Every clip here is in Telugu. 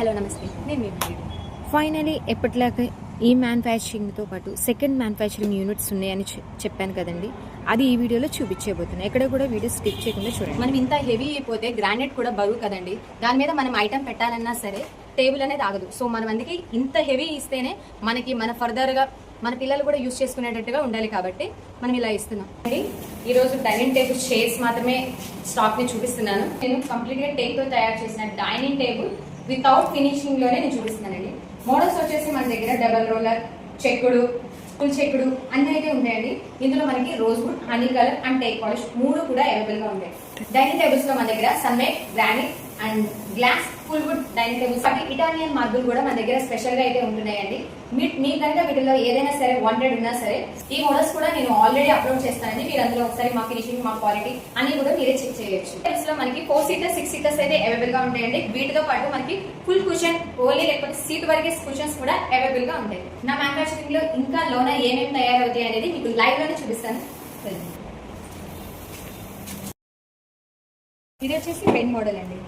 హలో నమస్తే, నేను మీ ఫైనలీ ఎప్పటిలాగా ఈ మ్యానుఫ్యాక్చరింగ్తో పాటు సెకండ్ మ్యానుఫ్యాక్చరింగ్ యూనిట్స్ ఉన్నాయని చెప్పాను కదండి. అది ఈ వీడియోలో చూపించబోతున్నాను. ఎక్కడ కూడా వీడియో స్కిప్ చేయకుండా చూడండి. మనం ఇంత హెవీ అయిపోతే గ్రానైట్ కూడా బరువు కదండి, దాని మీద మనం ఐటమ్ పెట్టాలన్నా సరే టేబుల్ అనేది ఆగదు. సో మనం అందుకే ఇంత హెవీ ఇస్తేనే మన ఫర్దర్గా మన పిల్లలు కూడా యూజ్ చేసుకునేటట్టుగా ఉండాలి, కాబట్టి మనం ఇలా ఇస్తున్నాం. ఈరోజు డైనింగ్ టేబుల్ చైర్స్ మాత్రమే స్టాక్ ని చూపిస్తున్నాను. నేను కంప్లీట్ గా టేక్ తో తయారు చేసిన డైనింగ్ టేబుల్ వితౌట్ ఫినిషింగ్ లోనే నేను చూపిస్తున్నానండి. మోడల్స్ వచ్చేసి మన దగ్గర డబల్ రోలర్, చెక్కుడు, ఫుల్ చెక్కుడు అన్ని అయితే ఉంటాయండి. ఇందులో మనకి rose would, honey colour and take polish మూడు కూడా అవైలబుల్ గా ఉంటాయి. డైనింగ్ టేబుల్స్ లో మన దగ్గర సన్మేడ్, granite and glass, full wood dining tables, Italian marble కూడా మన దగ్గర స్పెషల్ గా అయితే ఉంటున్నాయండి. మీకు కనుక వీటిలో ఏదైనా సరే వాంటెడ్ ఉన్నా సరే ఈ మోడల్స్ కూడా నేను ఆల్రెడీ అప్లోడ్ చేస్తానండి. మీరు అందులో ఒకసారి మా ఫినిషింగ్, మా క్వాలిటీ అన్ని కూడా మీరే చెక్ చేయొచ్చు. టేబుల్స్ లో మనకి 4 సీటర్స్, 6 సీటర్స్ అయితే అవైలబుల్ గా ఉంటాయండి. వీటితో పాటు మనకి ఫుల్ కుషన్, ఓన్లీ లేకపోతే సీట్ వరకే కుషన్స్ కూడా అవైలబుల్ గా ఉంటాయి. నా మ్యానుఫ్యాక్చరింగ్ లో ఇంకా లోన ఏమేమి తయారవుతాయి అనేది మీకు లైవ్ లోనే చూపిస్తాను. ఇది వచ్చేసి పెన్ మోడల్ అండి.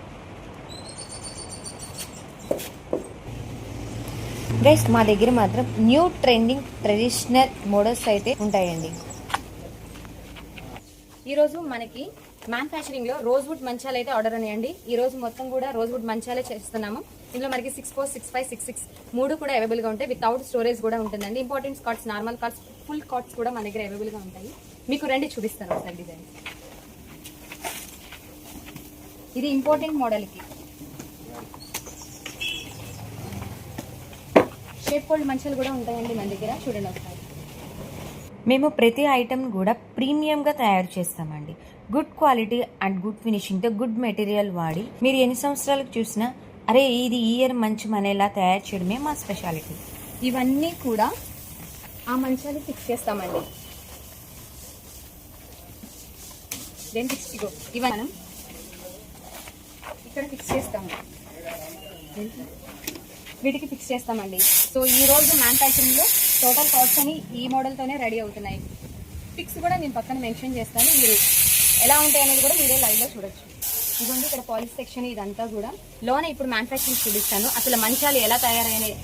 గైస్, మా దగ్గర మాత్రం న్యూ ట్రెండింగ్ ట్రెడిషనల్ మోడల్స్ అయితే ఉంటాయండి. ఈరోజు మనకి మ్యానుఫ్యాక్చరింగ్ లో రోజ్ వుడ్ మంచాలు అయితే ఆర్డర్ ఉన్నాయండి. ఈ రోజు మొత్తం కూడా రోజ్ వుడ్ మంచాలే చేస్తున్నాము. ఇందులో మనకి 6'4", 6'5", 6'6" మూడు కూడా అవైలబుల్ గా ఉంటాయి. వితౌట్ స్టోరేజ్ కూడా ఉంటుందండి. Important cards, normal cards, full cards కూడా మన దగ్గర అవైలబుల్ గా ఉంటాయి. మీకు రెండు చూపిస్తాను ఒకసారి డిజైన్. ఇది ఇంపార్టెంట్ మోడల్ కి షేప్ ఫోల్డ్ మంచాలు కూడా ఉంటాయండి మన దగ్గర. చూడండి ఒకసారి. మేము ప్రతి ఐటమ్ కూడా ప్రీమియంగా తయారు చేస్తామండి. గుడ్ క్వాలిటీ అండ్ గుడ్ ఫినిషింగ్తో గుడ్ మెటీరియల్ వాడి మీరు ఎన్ని సంవత్సరాలకు చూసినా అరే ఇది ఈ ఇయర్ మంచి మనేలా తయారు చేయడమే మా స్పెషాలిటీ. ఇవన్నీ కూడా ఆ మంచాలు ఫిక్స్ చేస్తామండి. ఇవి మనం ఇక్కడ ఫిక్స్ చేస్తాము, వీటికి ఫిక్స్ చేస్తామండి. సో ఈ రోజు మ్యానుఫ్యాక్చరింగ్ లో టోటల్ కాస్ట్ అని ఈ మోడల్ తోనే రెడీ అవుతున్నాయి. ఫిక్స్ కూడా నేను పక్కన మెన్షన్ చేస్తాను. మీరు ఎలా ఉంటాయి అనేది కూడా మీరే లైవ్ లో చూడొచ్చు. ఇదిగోండి ఇక్కడ పాలిష్ సెక్షన్, ఇదంతా కూడా లోన ఇప్పుడు మ్యానుఫ్యాక్చరింగ్ చూపిస్తాను. అసలు మంచాలు ఎలా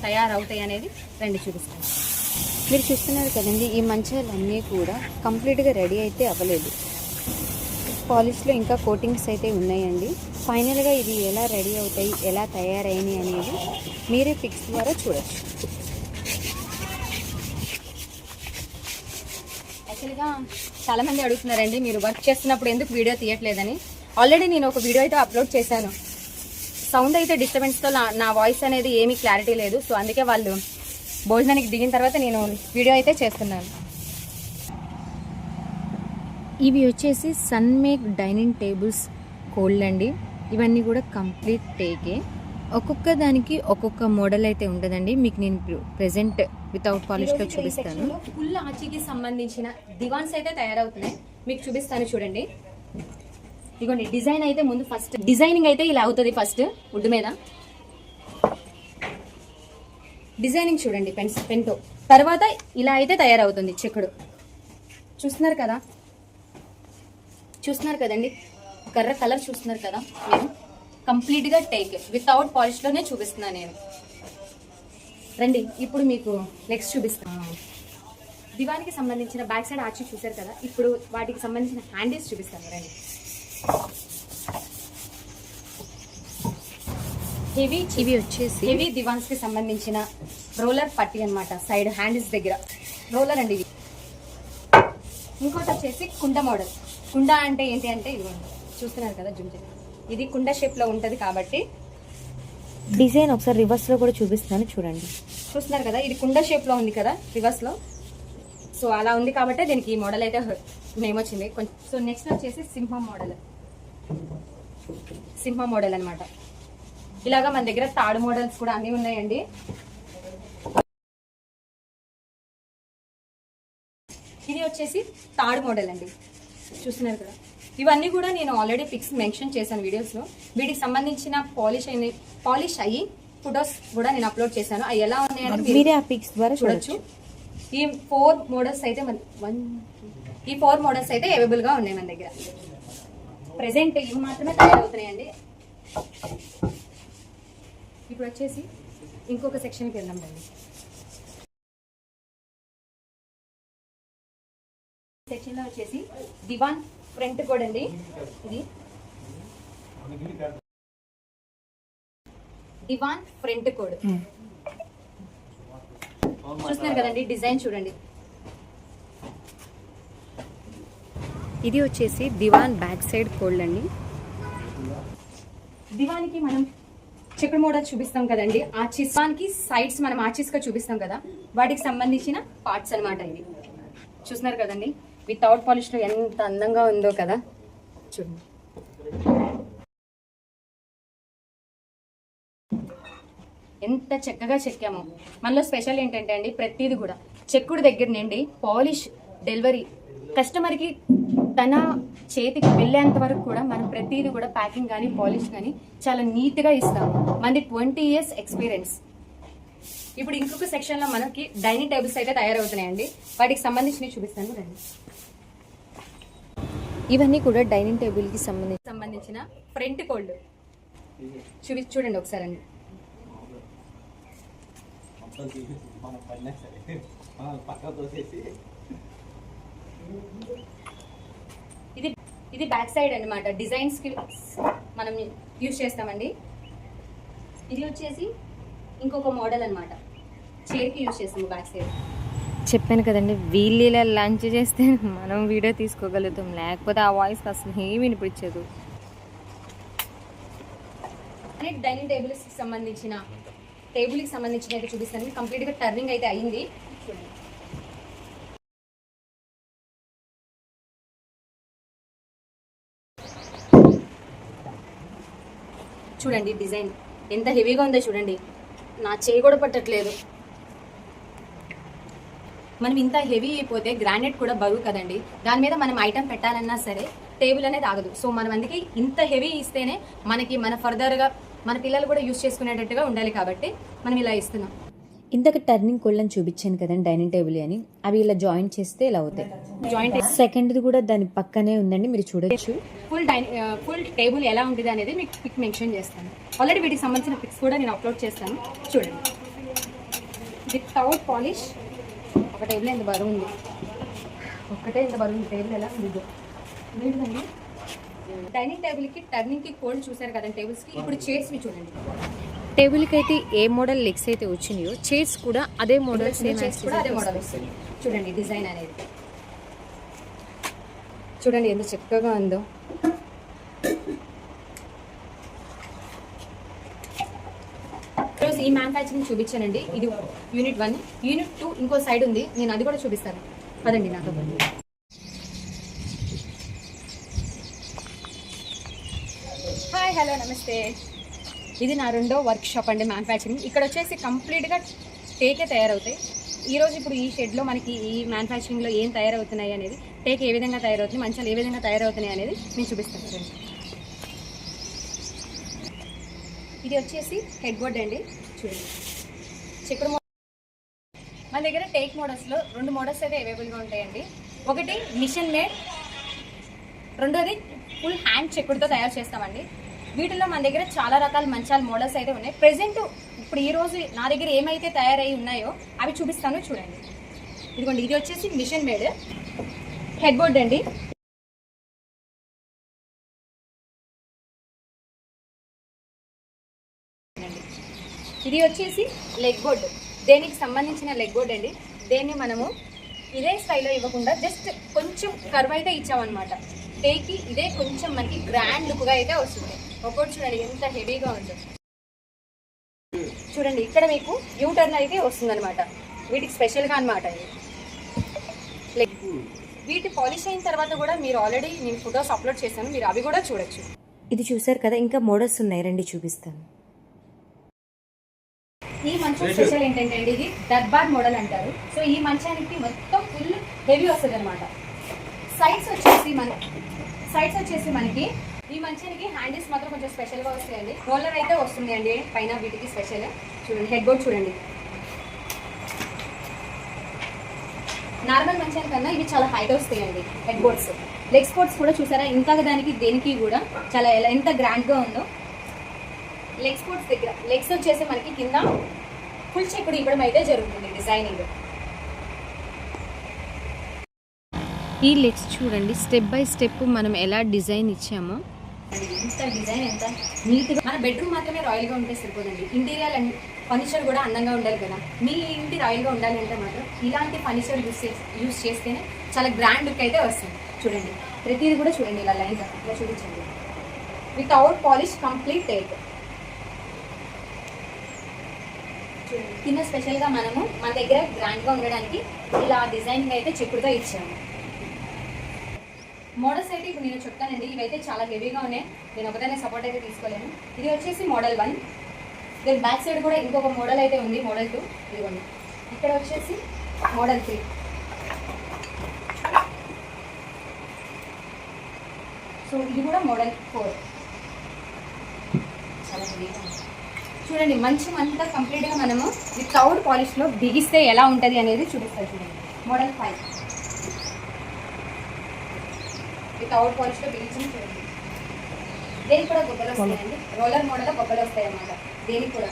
తయారవుతాయి అనేది రండి చూపిస్తాను. మీరు చూస్తున్నారు కదండి, ఈ మంచాలన్నీ కూడా కంప్లీట్గా రెడీ అయితే అవ్వలేదు. పాలిష్లో ఇంకా కోటింగ్స్ అయితే ఉన్నాయండి. ఫైనల్గా ఇది ఎలా రెడీ అవుతాయి, ఎలా తయారైనాయి అనేది మీరే పిక్స్ ద్వారా చూడొచ్చు. యాక్చువల్గా చాలా మంది అడుగుతున్నారండి, మీరు వర్క్ చేస్తున్నప్పుడు ఎందుకు వీడియో తీయట్లేదని. ఆల్రెడీ నేను ఒక వీడియో అయితే అప్లోడ్ చేశాను. సౌండ్ అయితే డిస్టర్బెన్స్తో నా వాయిస్ అనేది ఏమీ క్లారిటీ లేదు. సో అందుకే వాళ్ళు భోజనానికి దిగిన తర్వాత నేను వీడియో అయితే చేస్తున్నాను. ఇవి వచ్చేసి సన్మేక్ డైనింగ్ టేబుల్స్ కోల్డ్ అండి. ఇవన్నీ కూడా కంప్లీట్ టేకే. ఒక్కొక్క దానికి ఒక్కొక్క మోడల్ అయితే ఉంటుందండి. మీకు నేను ప్రెసెంట్ వితౌట్ పాలిష్లో చూపిస్తాను. ఫుల్ ఆచికి సంబంధించిన దివాన్స్ అయితే తయారవుతున్నాయి, మీకు చూపిస్తాను చూడండి. ఇదిగోండి డిజైన్ అయితే ముందు ఫస్ట్ డిజైనింగ్ అయితే ఇలా అవుతుంది. ఫస్ట్ వుడ్ మీద డిజైనింగ్ చూడండి పెన్తో. తర్వాత ఇలా అయితే తయారవుతుంది చెక్కుడు. చూస్తున్నారు కదండి, కర్ర కలర్ చూస్తున్నారు కదా మీరు. కంప్లీట్ గా టేక్ వితౌట్ పాలిష్ లోనే చూపిస్తున్నాను నేను. రండి ఇప్పుడు మీకు నెక్స్ట్ చూపిస్తాను. దివానికి సంబంధించిన బ్యాక్ సైడ్ ఆర్చి చూసారు కదా, ఇప్పుడు వాటికి సంబంధించిన హ్యాండిల్స్ చూపిస్తాను రండి. ఇవి వచ్చేసి హెవీ దివాన్స్ కి సంబంధించిన రోలర్ పట్టి అన్నమాట. సైడ్ హ్యాండిల్స్ దగ్గర రోలర్ అండి ఇవి. ఇంకోటి వచ్చేసి కుండ మోడల్. కుండ అంటే ఏంటి అంటే ఇదిగోండి చూస్తున్నారు కదా, జుమ్ ఇది కుండ షేప్ లో ఉంటది కాబట్టి డిజైన్ ఒకసారి రివర్స్ లో కూడా చూపిస్తాను చూడండి. చూస్తున్నారు కదా, ఇది కుండ షేప్ లో ఉంది కదా రివర్స్ లో. సో అలా ఉంది కాబట్టి దీనికి ఈ మోడల్ అయితే నేమ్ వచ్చింది. సో నెక్స్ట్ వచ్చేసి సింహం మోడల్ అనమాట. ఇలాగా మన దగ్గర తాడు మోడల్స్ కూడా అన్ని ఉన్నాయండి. ఇది వచ్చేసి తాడు మోడల్ అండి, చూస్తున్నారు కదా. ఇవన్నీ కూడా నేను ఆల్రెడీ పిక్స్ మెన్షన్ చేశాను వీడియోస్లో. వీటికి సంబంధించిన పాలిష్ అయ్యి ఫొటోస్ కూడా నేను అప్లోడ్ చేశాను. అవి ఎలా ఉన్నాయంటే మీరే ఆ పిక్స్ ద్వారా చూడొచ్చు. ఈ 4 మోడల్స్ అయితే అవైలబుల్ గా ఉన్నాయి మన దగ్గర. ప్రెసెంట్ ఇవి మాత్రమే తయారవుతున్నాయండి. ఇప్పుడు వచ్చేసి ఇంకొక సెక్షన్కి వెళ్దాం రండి. సెక్షన్లో వచ్చేసి దివాన్ ఫ్రంట్ కోడ్ అండి. ఇది దివాన్ ఫ్రంట్ కోడ్ చూస్తున్నారు కదండి. డిజైన్ చూడండి. ఇది వచ్చేసి దివాన్ బ్యాక్ సైడ్ కోల్డ్ అండి. దివానికి మనం చెక్కుడు మోడల్ చూపిస్తాం కదండి. ఆ చిస్వానికి సైడ్స్ మనం ఆర్చిస్గా చూపిస్తాం కదా, వాటికి సంబంధించిన పార్ట్స్ అనమాట. ఇది చూస్తున్నారు కదండి. వితౌట్ పాలిష్లో ఎంత అందంగా ఉందో కదా, చూడండి. ఎంత చక్కగా చెక్కామో. మనలో స్పెషల్ ఏంటంటే అండి, ప్రతిదీ కూడా చెక్కుడు దగ్గర నుండి పాలిష్ డెలివరీ కస్టమర్కి తన చేతికి వెళ్ళేంత వరకు కూడా మనం ప్రతిదీ కూడా ప్యాకింగ్ కానీ పాలిష్ కానీ చాలా నీట్గా ఇస్తాము. మనది 20 years ఎక్స్పీరియన్స్. ఇప్పుడు ఇంకొక సెక్షన్లో మనకి డైనింగ్ టేబుల్స్ అయితే తయారవుతున్నాయండి. వాటికి సంబంధించినవి చూపిస్తాను రండి. ఇవన్నీ కూడా డైనింగ్ టేబుల్కి సంబంధించిన ఫ్రంట్ కోల్డ్ చూడండి ఒకసారి అండి. ఇది బ్యాక్ సైడ్ అన్నమాట. డిజైన్స్ కి మనం యూజ్ చేస్తామండి. ఇది వచ్చేసి ఇంకొక మోడల్ అన్నమాట. చైర్ కి యూజ్ చేస్తాము బ్యాక్ సైడ్. చెప్పాను కదండి, వీళ్ళు ఇలా లంచ్ చేస్తే మనం వీడియో తీసుకోగలుగుతాం, లేకపోతే ఆ వాయిస్ అసలు ఏమి వినిపించదు. డైనింగ్ టేబుల్స్ కి సంబంధించిన టేబుల్కి సంబంధించిన అయితే చూపిస్తాను. కంప్లీట్గా టర్నింగ్ అయితే అయింది. చూడండి డిజైన్ ఎంత హెవీగా ఉందో చూడండి. నా చేయి కూడా పట్టట్లేదు. మనం ఇంత హెవీ అయిపోతే గ్రానైట్ కూడా బరువు కదండి, దాని మీద మనం ఐటమ్ పెట్టాలన్నా సరే టేబుల్ అనేది ఆగదు. సో మనం అందుకే ఇంత హెవీ ఇస్తేనే మనకి మన ఫర్దర్గా మన పిల్లలు కూడా యూజ్ చేసుకునేటట్టుగా ఉండాలి, కాబట్టి మనం ఇలా ఇస్తున్నాం. ఇంతకు టర్నింగ్ కోళ్ళని చూపించాను కదండి డైనింగ్ టేబుల్ అని, అవి ఇలా జాయింట్ చేస్తే ఇలా అవుతాయి. జాయింట్ సెకండ్ది కూడా దాని పక్కనే ఉందండి, మీరు చూడొచ్చు. ఫుల్ టేబుల్ ఎలా ఉంటుంది అనేది మీకు పిక్ మెన్షన్ చేస్తాను. ఆల్రెడీ వీటికి సంబంధించిన పిక్స్ కూడా నేను అప్లోడ్ చేస్తాను, చూడండి. వితౌట్ పాలిష్ ఒక టేబుల్ ఎంత బరువు ఉంది, ఒక్కటే ఎంత బరువు ఉంది టేబుల్. ఎలా ఉంది ఏంటండి. డైనింగ్ టేబుల్కి టర్నింగ్కి కోల్డ్ చూసారు కదండి టేబుల్స్కి. ఇప్పుడు చైర్స్వి చూడండి. టేబుల్కి అయితే ఏ మోడల్ లెగ్స్ అయితే వచ్చినాయో చైర్స్ కూడా అదే మోడల్, చైర్స్ కూడా అదే మోడల్ వస్తుంది. చూడండి డిజైన్ అనేది చూడండి ఎంత చక్కగా ఉందో. ఈరోజు ఈ మ్యానుఫ్యాక్చరింగ్ చూపించానండి. ఇది యూనిట్ 1. యూనిట్ 2 ఇంకో సైడ్ ఉంది, నేను అది కూడా చూపిస్తాను. పదండి నాతో పాటు. హాయ్, హలో, నమస్తే. ఇది నా రెండో వర్క్ షాప్ అండి, మ్యానుఫ్యాక్చరింగ్. ఇక్కడ వచ్చేసి కంప్లీట్గా టేకే తయారవుతాయి. ఈరోజు ఇప్పుడు ఈ షెడ్లో మనకి ఈ మ్యానుఫ్యాక్చరింగ్లో ఏం తయారవుతున్నాయి అనేది, టేక్ ఏ విధంగా తయారవుతుంది, మంచాలు ఏ విధంగా తయారవుతున్నాయి అనేది నేను చూపిస్తాను. ఇది వచ్చేసి హెడ్ బోర్డ్ అండి, చూడండి. చెక్కుడు మన దగ్గర టేక్ మోడల్స్లో 2 మోడల్స్ అయితే అవైలబుల్గా ఉంటాయండి. ఒకటి మిషన్ మేడ్, రెండోది ఫుల్ హ్యాండ్ చెక్కుడుతో తయారు చేస్తామండి. వీటిల్లో మన దగ్గర చాలా రకాల మంచాల మోడల్స్ అయితే ఉన్నాయి. ప్రెజెంట్ ఇప్పుడు ఈరోజు నా దగ్గర ఏమైతే తయారై ఉన్నాయో అవి చూపిస్తాను, చూడండి. ఇదిగోండి, ఇది వచ్చేసి మిషన్ మేడ్ హెడ్ బోర్డ్ అండి. ఇది వచ్చేసి లెగ్ బోర్డ్, దేనికి సంబంధించిన లెగ్ బోర్డ్ అండి. దేన్ని మనము ఇదే స్టైల్లో ఇవ్వకుండా జస్ట్ కొంచెం కర్వ్ అయితే ఇచ్చామన్నమాట. టేకి ఇదే కొంచెం మనకి గ్రాండ్ లుక్గా అయితే వస్తుంది. ఒక్కొక్కటి చూడండి ఎంత హెవీగా ఉందో. చూడండి ఇక్కడ మీకు యూ టర్న్ అయితే వస్తుందన్నమాట. వీటికి స్పెషల్గా అనమాట ఇది. లైక్ వీటి పాలిష్ అయిన తర్వాత కూడా మీరు ఆల్రెడీ నేను ఫొటోస్ అప్లోడ్ చేశాను, మీరు అవి కూడా చూడొచ్చు. ఇది చూసారు కదా, ఇంకా మోడల్స్ ఉన్నాయి, రండి చూపిస్తాను. ఈ మంచం స్పెషల్ ఏంటంటే అండి, ఇది దర్బార్ మోడల్ అంటారు. సో ఈ మంచానికి మొత్తం ఫుల్ హెవీ వస్తుంది అనమాట. సైడ్స్ వచ్చేసి మనకి ఈ మంచానికి హ్యాండిల్స్ మాత్రం కొంచెం స్పెషల్గా వస్తాయండి. రోలర్ అయితే వస్తుంది అండి పైన, వీటికి స్పెషల్. చూడండి హెడ్ బోర్డ్ చూడండి. నార్మల్ మంచాల కన్నా ఇవి చాలా హైట్ వస్తాయండి హెడ్ బోర్డ్స్. లెగ్ స్పోర్ట్స్ కూడా చూసారా, ఇంకా దానికి దేనికి కూడా చాలా ఎంత గ్రాండ్గా ఉందో. లెగ్ స్పోర్ట్స్ దగ్గర లెగ్స్ వచ్చేసి మనకి కింద ఫుల్ చెక్కుడు ఇవ్వడం అయితే జరుగుతుంది డిజైనింగ్. ఈ లెగ్స్ చూడండి, స్టెప్ బై స్టెప్ మనం ఎలా డిజైన్ ఇచ్చామో. ఎంత డిజైన్ ఎంత నీట్గా. మన బెడ్రూమ్ మాత్రమే రాయల్గా ఉంటే సరిపోదండి, ఇంటీరియర్ అండ్ ఫర్నిచర్ కూడా అందంగా ఉండాలి కదా. మీ ఇంటి రాయల్గా ఉండాలి అంటే మాత్రం ఇలాంటి ఫర్నిచర్ యూస్ చేస్తేనే చాలా గ్రాండ్ లుక్ అయితే వస్తుంది. చూడండి ప్రతిదీ కూడా చూడండి ఇలా లైన్గా ఇలా చూపించండి. Without polish complete take. చూడండి కింద స్పెషల్గా మనము మన దగ్గర గ్రాండ్గా ఉండడానికి ఇలా డిజైనింగ్ అయితే చెక్కుడుతో ఇచ్చాము. మోడల్స్ అయితే ఇప్పుడు నేను చెప్తానండి, ఇవైతే చాలా హెవీగా ఉన్నాయి, నేను ఒకదాన్ని సపోర్ట్ అయితే తీసుకోలేను. ఇది వచ్చేసి మోడల్ 1. దీని బ్యాక్ సైడ్ కూడా ఇంకొక మోడల్ అయితే ఉంది, మోడల్ 2. ఇదిగోండి ఇక్కడ వచ్చేసి మోడల్ 3. సో ఇది కూడా మోడల్ 4. చాలా హెవీగా ఉంది. చూడండి మంచం అంతా కంప్లీట్గా మనము వితౌట్ పాలిష్లో బిగిస్తే ఎలా ఉంటుంది అనేది చూపిస్తారు. చూడండి మోడల్ 5 వితౌట్ పాలిష్లో బిగించి చూడండి. దేనికి కూడా గొప్పలు వస్తాయండి, రోలర్ మోడల్లో గొప్పలు వస్తాయి అన్నమాట. దేనికి కూడా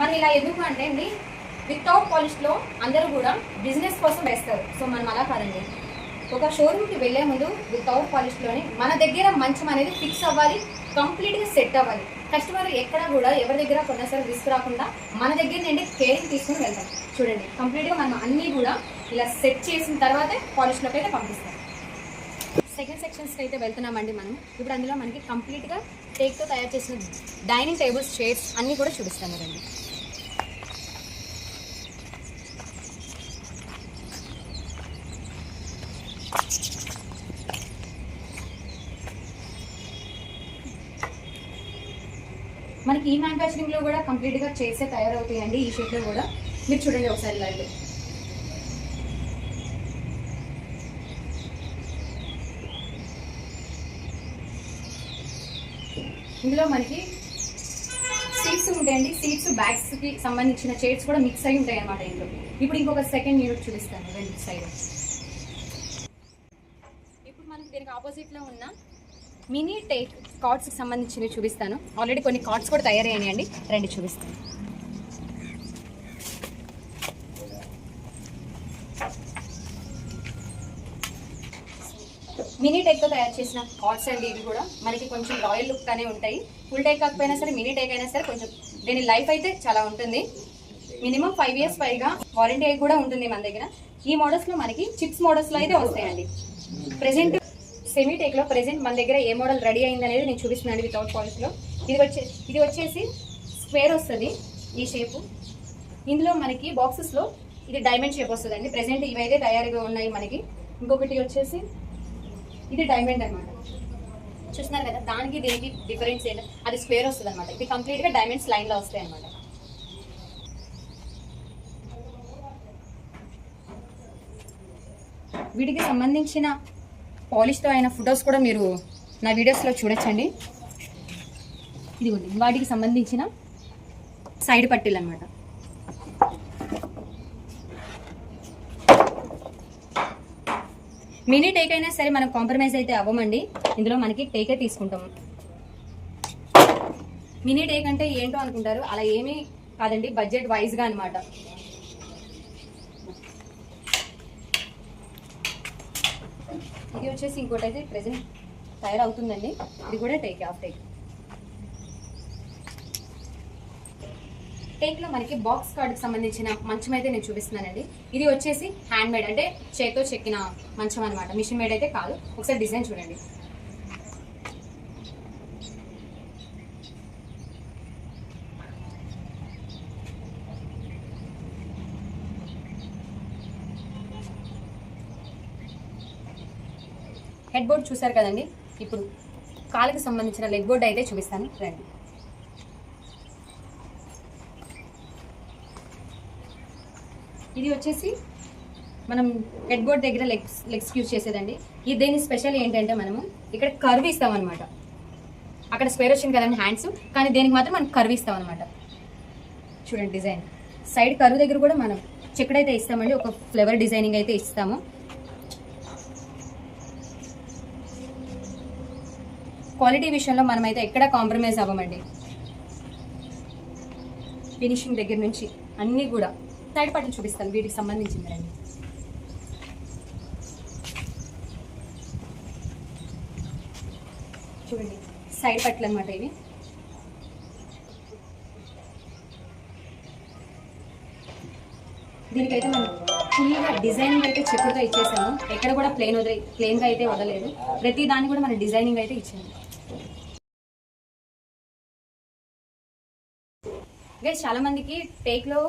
మనం ఇలా ఎందుకు అంటే అండి, వితౌట్ పాలిష్లో అందరూ కూడా బిజినెస్ కోసం వేస్తారు. సో మనం అలా కాదండి, ఒక షోరూమ్కి వెళ్ళే ముందు వితౌట్ పాలిష్లోనే మన దగ్గర మంచం అనేది ఫిక్స్ అవ్వాలి, కంప్లీట్గా సెట్ అవ్వాలి. కస్టమర్ ఎక్కడ కూడా ఎవరి దగ్గర కొన్నసారి రిస్క్ రాకుండా మన దగ్గర నుండి కేరింగ్ తీసుకుని వెళ్తాం. చూడండి కంప్లీట్గా మనం అన్నీ కూడా ఇలా సెట్ చేసిన తర్వాతే పాలిష్లోకి అయితే పంపిస్తాం. సెకండ్ సెక్షన్స్కి అయితే వెళ్తున్నామండి మనం. ఇప్పుడు అందులో మనకి కంప్లీట్గా టేక్తో తయారు చేసిన డైనింగ్ టేబుల్స్, చైర్స్ అన్నీ కూడా చూపిస్తాను రండి. మనకి ఈ మ్యానుఫ్యాక్చరింగ్లో కూడా కంప్లీట్గా చైర్సే తయారవుతాయండి, ఈ షేప్లో కూడా. మీరు చూడండి ఒకసారి లైవ్. ఇందులో మనకి సీట్స్ ఉంటాయండి, సీట్స్ బ్యాగ్స్కి సంబంధించిన చైర్స్ కూడా మిక్స్ అయి ఉంటాయి అన్నమాట ఇందులో. ఇప్పుడు ఇంకొక సెకండ్ యూనిట్ చూపిస్తాను రెండు సైడ్. ఇప్పుడు మనకి దీనికి ఆపోజిట్లో ఉన్న మినీ టేక్ కార్డ్స్కి సంబంధించినవి చూపిస్తాను. ఆల్రెడీ కొన్ని కార్డ్స్ కూడా తయారయ్యాయండి, రండి చూపిస్తాను. మినీ టేక్తో తయారు చేసిన కార్డ్స్ అండి ఇవి కూడా. మనకి కొంచెం రాయల్ లుక్ అనే ఉంటాయి. ఫుల్ టేక్ కాకపోయినా సరే మినీ టేక్ అయినా సరే కొంచెం దీని లైఫ్ అయితే చాలా ఉంటుంది. మినిమం 5 years పైగా వారంటీ కూడా ఉంటుంది మన దగ్గర. ఈ మోడల్స్లో మనకి చిప్స్ మోడల్స్లో అయితే వస్తాయండి. ప్రెజెంట్ సెమీ టేక్లో ప్రెజెంట్ మన దగ్గర ఏ మోడల్ రెడీ అయింది అనేది నేను చూపిస్తున్నాను వితౌట్ పాలిష్లో. ఇది వచ్చేసి స్క్వేర్ వస్తుంది ఈ షేపు. ఇందులో మనకి బాక్సెస్లో ఇది డైమండ్ షేప్ వస్తుందండి. ప్రెజెంట్ ఇవైతే తయారుగా ఉన్నాయి మనకి. ఇంకొకటి వచ్చేసి ఇది డైమండ్ అనమాట. చూస్తున్నారు కదా, దానికి దీనికి డిఫరెన్స్ ఏంటి, అది స్క్వేర్ వస్తుంది అనమాట. ఇది కంప్లీట్గా డైమండ్స్ లైన్లో వస్తాయి అనమాట. వీటికి సంబంధించిన పాలిష్తో అయిన ఫొటోస్ కూడా మీరు నా వీడియోస్లో చూడొచ్చండి. ఇదిగోండి వాటికి సంబంధించిన సైడ్ పట్టీలు అనమాట. మినీ టేక్ అయినా సరే మనం కాంప్రమైజ్ అయితే అవ్వమండి. ఇందులో మనకి టేకే తీసుకుంటాము. మినీ టేక్ అంటే ఏంటో అనుకుంటారు, అలా ఏమీ కాదండి, బడ్జెట్ వైజ్గా అనమాట. ఇది వచ్చేసి ఇంకోటి అయితే ప్రెజెంట్ తయారవుతుందండి. ఇది కూడా టేక్, హాఫ్ టేక్. టేక్లో మనకి బాక్స్ కార్డ్కి సంబంధించిన మంచం అయితే నేను చూపిస్తున్నానండి. ఇది వచ్చేసి హ్యాండ్ మేడ్, అంటే చేతితో చెక్కిన మంచం అనమాట, మిషన్ మేడ్ అయితే కాదు. ఒకసారి డిజైన్ చూడండి. హెడ్ బోర్డ్ చూసారు కదండి. ఇప్పుడు కాళ్ళకి సంబంధించిన లెగ్ బోర్డ్ అయితే చూపిస్తాను రండి. ఇది వచ్చేసి మనం హెడ్ బోర్డ్ దగ్గర లెగ్స్ యూజ్ చేసేదండి. ఇది దేని స్పెషల్ ఏంటంటే మనము ఇక్కడ కర్వ్ ఇస్తాం అనమాట. అక్కడ స్క్వేర్ వచ్చింది కదండి హ్యాండ్స్, కానీ దేనికి మాత్రం మనం కర్వ్ ఇస్తాం అనమాట. చూడండి డిజైన్ సైడ్ కర్వ్ దగ్గర కూడా మనం చెక్కడైతే ఇస్తామండి, ఒక ఫ్లేవర్ డిజైనింగ్ అయితే ఇస్తాము. క్వాలిటీ విషయంలో మనమైతే ఎక్కడ కాంప్రమైజ్ అవ్వమండి. ఫినిషింగ్ దగ్గర నుంచి అన్నీ కూడా సైడ్ పట్లు చూపిస్తాను వీటికి సంబంధించింది రండి. చూడండి సైడ్ పట్లు అనమాట ఇవి. దీనికైతే మనం ఫుల్గా డిజైనింగ్ అయితే చెక్కుడుతో ఇచ్చేసాము. ఎక్కడ కూడా ప్లెయిన్గా అయితే వదలేదు. ప్రతి దాన్ని కూడా మన డిజైనింగ్ అయితే ఇచ్చాము. గైస్ చాలా మందికి టేక్ లో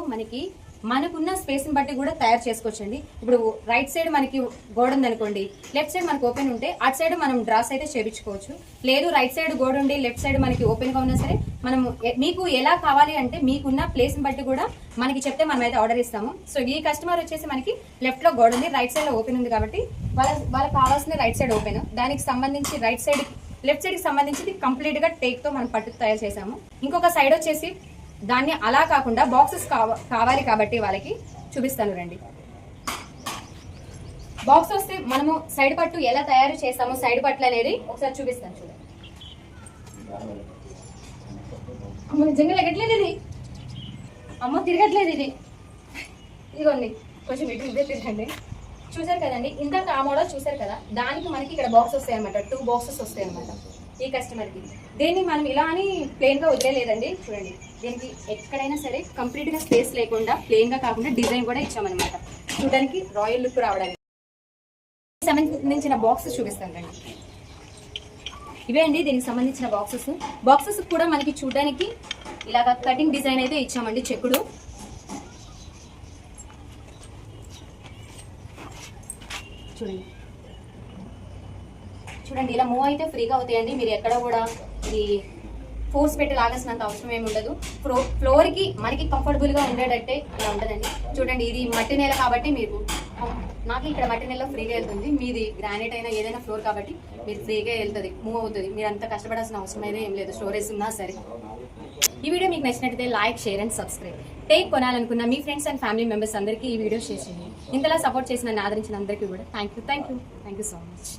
మనకున్న స్పేస్ ని బట్టి కూడా తయారు చేసుకోవచ్చండి. ఇప్పుడు రైట్ సైడ్ మనకి గోడ ఉంది అనుకోండి, లెఫ్ట్ సైడ్ మనకి ఓపెన్ ఉంటే అటు సైడ్ మనం డ్రాస్ అయితే చేయించుకోవచ్చు. లేదు రైట్ సైడ్ గోడ ఉండి లెఫ్ట్ సైడ్ మనకి ఓపెన్ గా ఉన్నా సరే మనం మీకు ఎలా కావాలి అంటే మీకున్న ప్లేస్ ని బట్టి కూడా మనకి చెప్తే మనం అయితే ఆర్డర్ ఇస్తాము. సో ఈ కస్టమర్ వచ్చేసి మనకి లెఫ్ట్ లో గోడ ఉంది, రైట్ సైడ్ లో ఓపెన్ ఉంది కాబట్టి వాళ్ళకి కావాల్సిన రైట్ సైడ్ ఓపెన్, దానికి సంబంధించి లెఫ్ట్ సైడ్ కి సంబంధించి కంప్లీట్ గా టేక్ తో మనం పట్టు తయారు చేసాము. ఇంకొక సైడ్ వచ్చేసి దాన్ని అలా కాకుండా బాక్సెస్ కావాలి కాబట్టి వాళ్ళకి చూపిస్తాను రండి. బాక్స్ వస్తే మనము సైడ్ పట్టు ఎలా తయారు చేస్తామో సైడ్ పట్లు అనేది ఒకసారి చూపిస్తాను చూడండి. నిజంగా ఎగట్లేదు ఇది, అమ్మ తిరగట్లేదు ఇది. ఇదిగోండి కొంచెం ఇదే తిరగండి. చూసారు కదండి, ఇందాక ఆ మోడల్ చూసారు కదా, దానికి మనకి ఇక్కడ బాక్స్ వస్తాయి అనమాట. 2 బాక్సెస్ వస్తాయి అనమాట ఈ కస్టమర్ కి. దీన్ని మనం ఇలా అని ప్లెయిన్ గా వదిలేదండి. చూడండి దీనికి ఎక్కడైనా సరే కంప్లీట్ గా స్పేస్ లేకుండా ప్లెయిన్ గా కాకుండా డిజైన్ కూడా ఇచ్చామన్నమాట, చూడడానికి రాయల్ లుక్ రావడానికి. సంబంధించిన బాక్సెస్ చూపిస్తాను రండి. ఇవే అండి దీనికి సంబంధించిన బాక్సెస్ కూడా మనకి చూడడానికి ఇలాగా కటింగ్ డిజైన్ అయితే ఇచ్చామండి, చెక్కుడు. చూడండి ఇలా మూవ్ అయితే ఫ్రీగా అవుతాయండి. మీరు ఎక్కడ కూడా ఇది ఫోర్స్ పెట్టి లాగాల్సినంత అవసరం ఏమి ఉండదు. ఫ్లోర్ కి మనకి కంఫర్టబుల్ గా ఉండేటట్టే ఇలా ఉంటుందండి. చూడండి ఇది మట్టి నేల కాబట్టి మీకు, నాకు ఇక్కడ మట్టి నేల ఫ్రీగా వెళ్తుంది. మీది గ్రానైట్ అయినా ఏదైనా ఫ్లోర్ కాబట్టి మీరు ఫ్రీగా వెళ్తుంది, మూవ్ అవుతుంది. మీరు అంత కష్టపడాల్సిన అవసరం అయితే ఏం లేదు, స్టోరేజ్ ఉన్నా సరే. ఈ వీడియో మీకు నచ్చినట్లయితే like, share and subscribe. Take కొనాలనుకున్న మీ ఫ్రెండ్స్ అండ్ ఫ్యామిలీ మెంబర్స్ అందరికీ ఈ వీడియో షేర్ చేయండి. ఇంతలా సపోర్ట్ చేసిన ఆదరించిన అందరికీ కూడా థ్యాంక్ యూ సో మచ్.